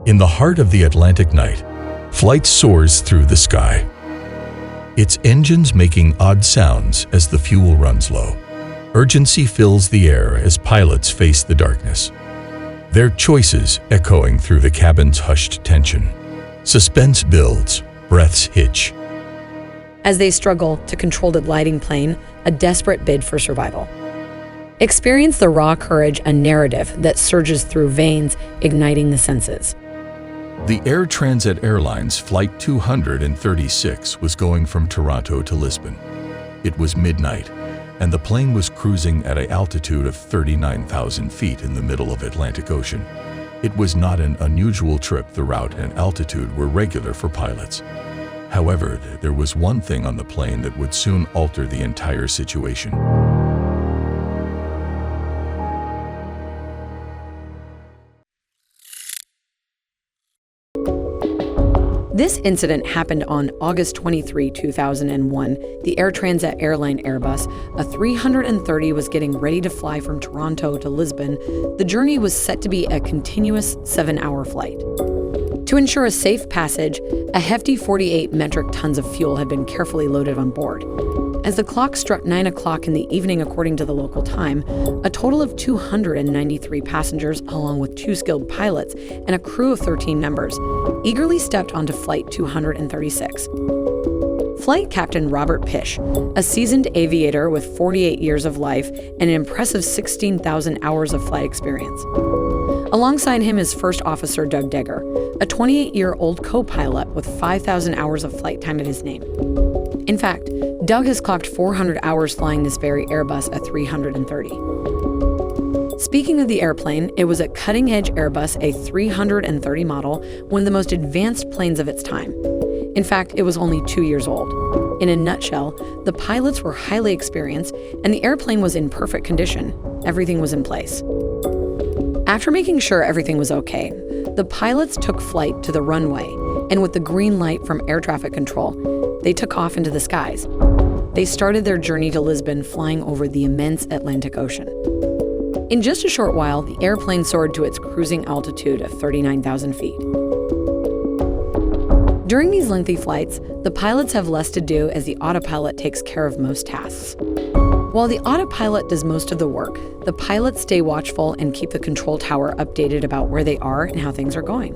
In the heart of the Atlantic night, flight soars through the sky, its engines making odd sounds as the fuel runs low. Urgency fills the air as pilots face the darkness, their choices echoing through the cabin's hushed tension. Suspense builds, breaths hitch, as they struggle to control the gliding plane, a desperate bid for survival. Experience the raw courage, a narrative that surges through veins, igniting the senses. The Air Transat Airlines Flight 236 was going from Toronto to Lisbon. It was midnight, and the plane was cruising at an altitude of 39,000 feet in the middle of Atlantic Ocean. It was not an unusual trip. The route and altitude were regular for pilots. However, there was one thing on the plane that would soon alter the entire situation. This incident happened on August 23, 2001. The Air Transat airline Airbus A330 was getting ready to fly from Toronto to Lisbon. The journey was set to be a continuous 7-hour flight. To ensure a safe passage, a hefty 48 metric tons of fuel had been carefully loaded on board. As the clock struck 9 o'clock in the evening according to the local time, a total of 293 passengers, along with 2 skilled pilots and a crew of 13 members, eagerly stepped onto Flight 236. Flight Captain Robert Piché, a seasoned aviator with 48 years of life and an impressive 16,000 hours of flight experience. Alongside him is First Officer Jager, a 28-year-old co-pilot with 5,000 hours of flight time at his name. In fact, Doug has clocked 400 hours flying this very Airbus A330. Speaking of the airplane, it was a cutting-edge Airbus A330 model, one of the most advanced planes of its time. In fact, it was only 2 years old. In a nutshell, the pilots were highly experienced, and the airplane was in perfect condition. Everything was in place. After making sure everything was okay, the pilots took flight to the runway, and with the green light from air traffic control, they took off into the skies. They started their journey to Lisbon, flying over the immense Atlantic Ocean. In just a short while, the airplane soared to its cruising altitude of 39,000 feet. During these lengthy flights, the pilots have less to do as the autopilot takes care of most tasks. While the autopilot does most of the work, the pilots stay watchful and keep the control tower updated about where they are and how things are going.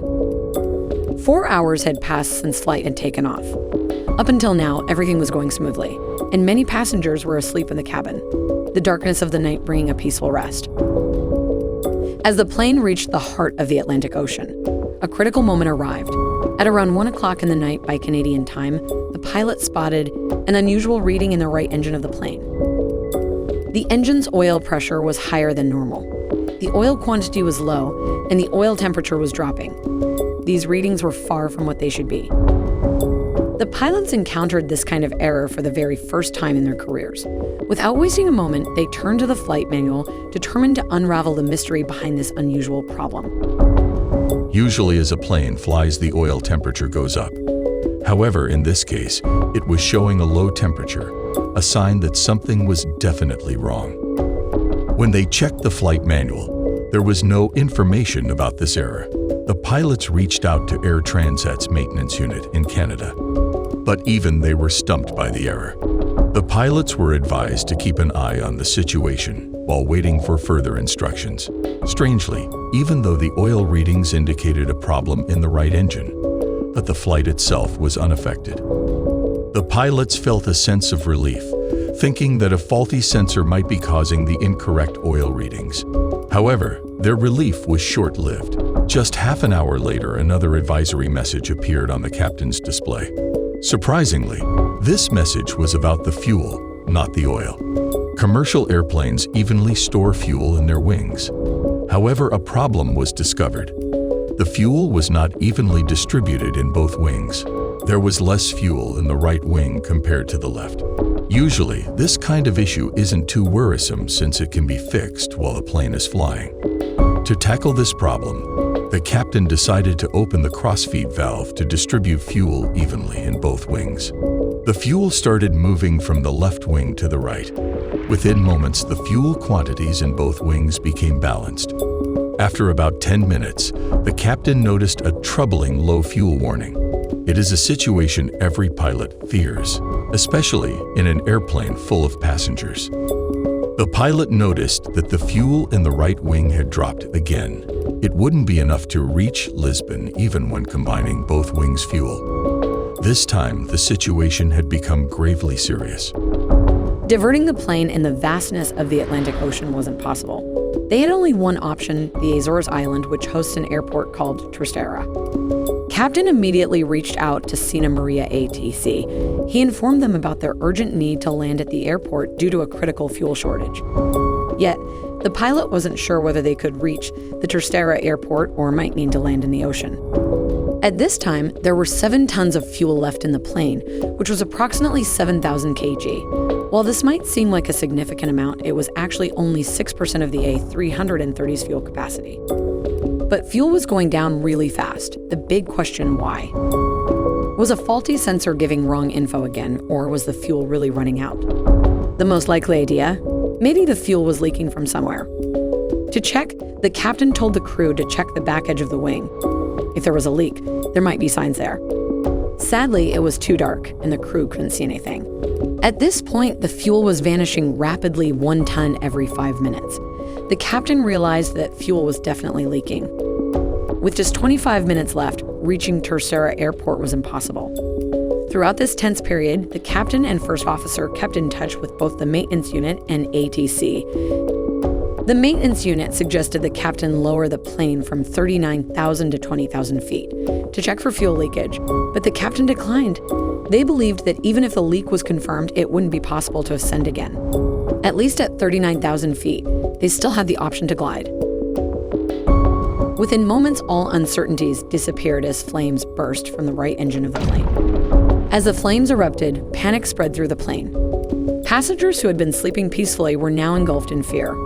4 hours had passed since flight had taken off. Up until now, everything was going smoothly, and many passengers were asleep in the cabin, the darkness of the night bringing a peaceful rest. As the plane reached the heart of the Atlantic Ocean, a critical moment arrived. At around 1 o'clock in the night by Canadian time, the pilot spotted an unusual reading in the right engine of the plane. The engine's oil pressure was higher than normal. The oil quantity was low, and the oil temperature was dropping. These readings were far from what they should be. The pilots encountered this kind of error for the very first time in their careers. Without wasting a moment, they turned to the flight manual, determined to unravel the mystery behind this unusual problem. Usually as a plane flies, the oil temperature goes up. However, in this case, it was showing a low temperature, a sign that something was definitely wrong. When they checked the flight manual, there was no information about this error. The pilots reached out to Air Transat's maintenance unit in Canada, but even they were stumped by the error. The pilots were advised to keep an eye on the situation while waiting for further instructions. Strangely, even though the oil readings indicated a problem in the right engine, but the flight itself was unaffected. The pilots felt a sense of relief, thinking that a faulty sensor might be causing the incorrect oil readings. However, their relief was short-lived. Just half an hour later, another advisory message appeared on the captain's display. Surprisingly, this message was about the fuel, not the oil. Commercial airplanes evenly store fuel in their wings. However, a problem was discovered. The fuel was not evenly distributed in both wings. There was less fuel in the right wing compared to the left. Usually, this kind of issue isn't too worrisome since it can be fixed while the plane is flying. To tackle this problem, the captain decided to open the crossfeed valve to distribute fuel evenly in both wings. The fuel started moving from the left wing to the right. Within moments, the fuel quantities in both wings became balanced. After about 10 minutes, the captain noticed a troubling low fuel warning. It is a situation every pilot fears, especially in an airplane full of passengers. The pilot noticed that the fuel in the right wing had dropped again. It wouldn't be enough to reach Lisbon even when combining both wings' fuel. This time, the situation had become gravely serious. Diverting the plane in the vastness of the Atlantic Ocean wasn't possible. They had only one option, the Azores Island, which hosts an airport called Terceira. Captain immediately reached out to Sina Maria ATC. He informed them about their urgent need to land at the airport due to a critical fuel shortage. Yet, the pilot wasn't sure whether they could reach the Terceira airport or might need to land in the ocean. At this time, there were 7 tons of fuel left in the plane, which was approximately 7,000 kg. While this might seem like a significant amount, it was actually only 6% of the A330's fuel capacity. But fuel was going down really fast. The big question, why? Was a faulty sensor giving wrong info again, or was the fuel really running out? The most likely idea? Maybe the fuel was leaking from somewhere. To check, the captain told the crew to check the back edge of the wing. If there was a leak, there might be signs there. Sadly, it was too dark, and the crew couldn't see anything. At this point, the fuel was vanishing rapidly 1 ton every 5 minutes. The captain realized that fuel was definitely leaking. With just 25 minutes left, reaching Terceira Airport was impossible. Throughout this tense period, the captain and first officer kept in touch with both the maintenance unit and ATC. The maintenance unit suggested the captain lower the plane from 39,000 to 20,000 feet to check for fuel leakage, but the captain declined. They believed that even if the leak was confirmed, it wouldn't be possible to ascend again. At least at 39,000 feet, they still had the option to glide. Within moments, all uncertainties disappeared as flames burst from the right engine of the plane. As the flames erupted, panic spread through the plane. Passengers who had been sleeping peacefully were now engulfed in fear.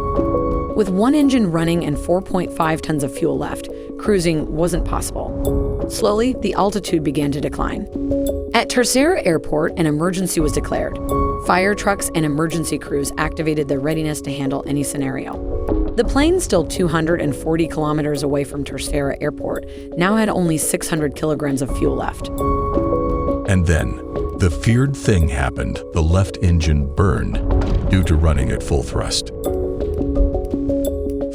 With one engine running and 4.5 tons of fuel left, cruising wasn't possible. Slowly, the altitude began to decline. At Terceira Airport, an emergency was declared. Fire trucks and emergency crews activated their readiness to handle any scenario. The plane, still 240 kilometers away from Terceira Airport, now had only 600 kilograms of fuel left. And then, the feared thing happened. The left engine burned due to running at full thrust.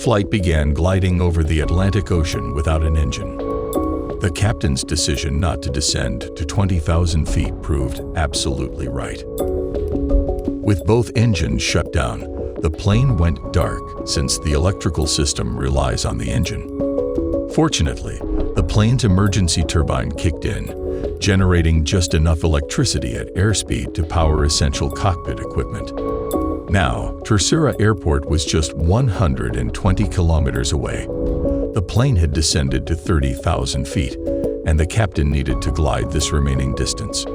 Flight began gliding over the Atlantic Ocean without an engine. The captain's decision not to descend to 20,000 feet proved absolutely right. With both engines shut down, the plane went dark since the electrical system relies on the engine. Fortunately, the plane's emergency turbine kicked in, generating just enough electricity at airspeed to power essential cockpit equipment. Now, Terceira Airport was just 120 kilometers away. The plane had descended to 30,000 feet, and the captain needed to glide this remaining distance.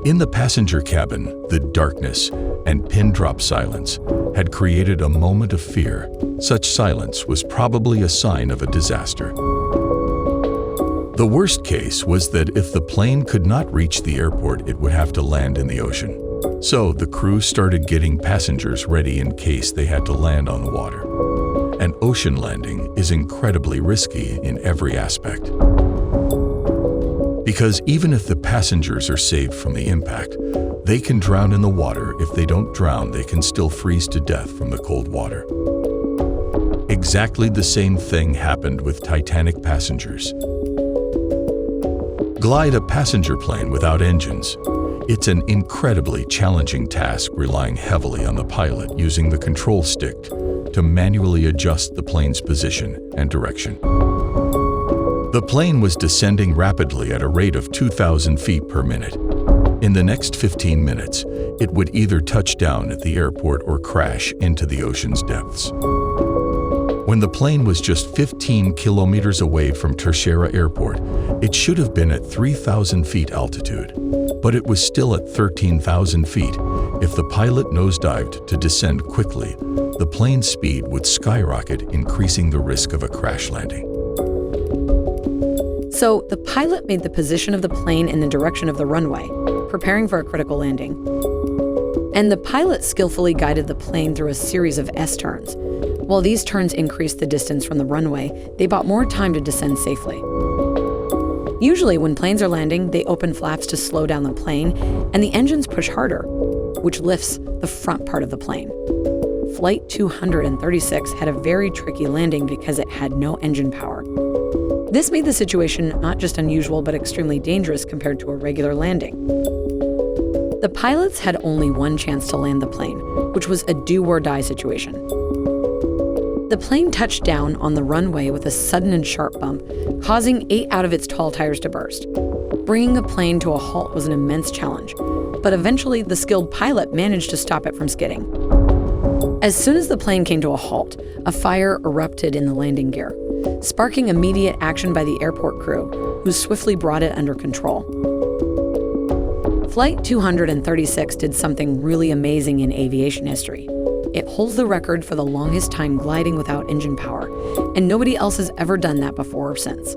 In the passenger cabin, the darkness and pin-drop silence had created a moment of fear. Such silence was probably a sign of a disaster. The worst case was that if the plane could not reach the airport, it would have to land in the ocean. So the crew started getting passengers ready in case they had to land on the water. An ocean landing is incredibly risky in every aspect. Because even if the passengers are saved from the impact, they can drown in the water. If they don't drown, they can still freeze to death from the cold water. Exactly the same thing happened with Titanic passengers. Glide a passenger plane without engines. It's an incredibly challenging task, relying heavily on the pilot using the control stick to manually adjust the plane's position and direction. The plane was descending rapidly at a rate of 2,000 feet per minute. In the next 15 minutes, it would either touch down at the airport or crash into the ocean's depths. When the plane was just 15 kilometers away from Terceira Airport, it should have been at 3,000 feet altitude. But it was still at 13,000 feet. If the pilot nosedived to descend quickly, the plane's speed would skyrocket, increasing the risk of a crash landing. So the pilot made the position of the plane in the direction of the runway, preparing for a critical landing. And the pilot skillfully guided the plane through a series of S-turns. While these turns increased the distance from the runway, they bought more time to descend safely. Usually, when planes are landing, they open flaps to slow down the plane, and the engines push harder, which lifts the front part of the plane. Flight 236 had a very tricky landing because it had no engine power. This made the situation not just unusual, but extremely dangerous compared to a regular landing. The pilots had only one chance to land the plane, which was a do-or-die situation. The plane touched down on the runway with a sudden and sharp bump, causing 8 out of its tall tires to burst. Bringing the plane to a halt was an immense challenge, but eventually the skilled pilot managed to stop it from skidding. As soon as the plane came to a halt, a fire erupted in the landing gear, sparking immediate action by the airport crew, who swiftly brought it under control. Flight 236 did something really amazing in aviation history. It holds the record for the longest time gliding without engine power, and nobody else has ever done that before or since.